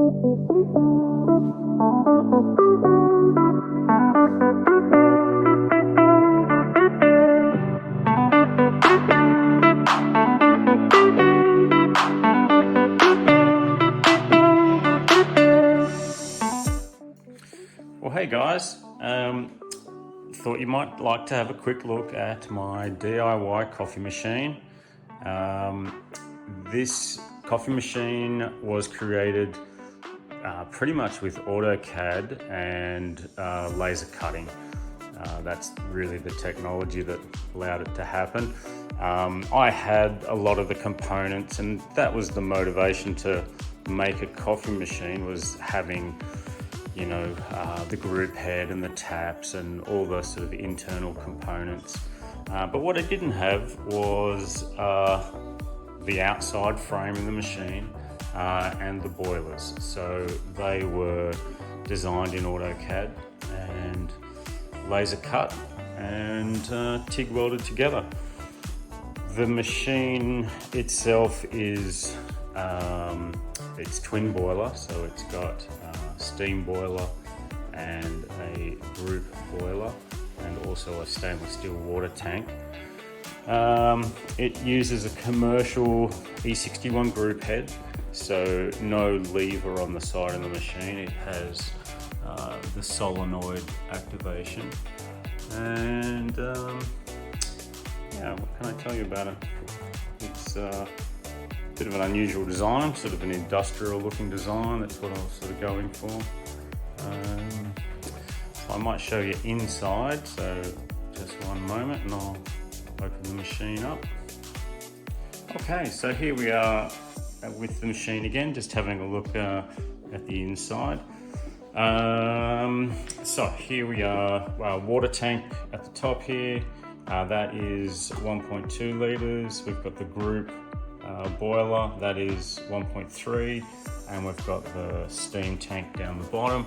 Well, hey guys, thought you might like to have a quick look at my DIY coffee machine. This coffee machine was created pretty much with AutoCAD and laser cutting. That's really the technology that allowed it to happen. I had a lot of the components, and that was the motivation to make a coffee machine, was having the group head and the taps and all the sort of internal components. But what I didn't have was the outside frame of the machine and the boilers. So they were designed in AutoCAD and laser cut and TIG welded together. The machine itself is it's twin boiler, so it's got steam boiler and a group boiler, and also a stainless steel water tank. It uses a commercial E61 group head, so no lever on the side of the machine. It has the solenoid activation, and what can I tell you about it? It's a bit of an unusual design, sort of an industrial looking design. That's what I was sort of going for. So I might show you inside, so just one moment and I'll open the machine up. Okay, so here we are with the machine again, just having a look at the inside. So here we are, water tank at the top here. That is 1.2 litres. We've got the group boiler, that is 1.3, and we've got the steam tank down the bottom,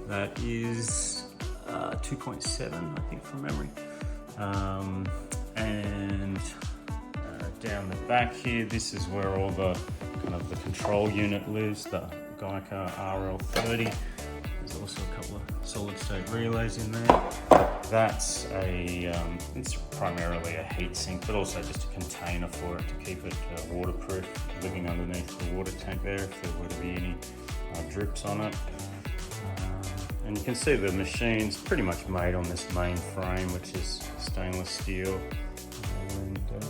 that is 2.7, I think, from memory. And down the back here, this is where all the kind of the control unit lives, the Geica RL30. There's also a couple of solid state relays in there. That's it's primarily a heat sink, but also just a container for it to keep it waterproof, living underneath the water tank there if there were to be any drips on it. And you can see the machine's pretty much made on this main frame, which is stainless steel. And we've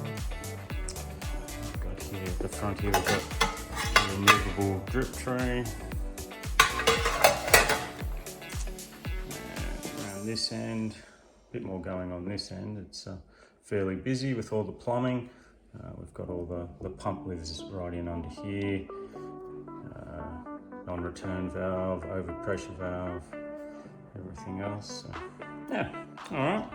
got here at the front here, we've got a removable drip tray. This end, a bit more going on this end. It's fairly busy with all the plumbing. We've got all the pump lives right in under here, non-return valve, overpressure valve, everything else. So, yeah, all right.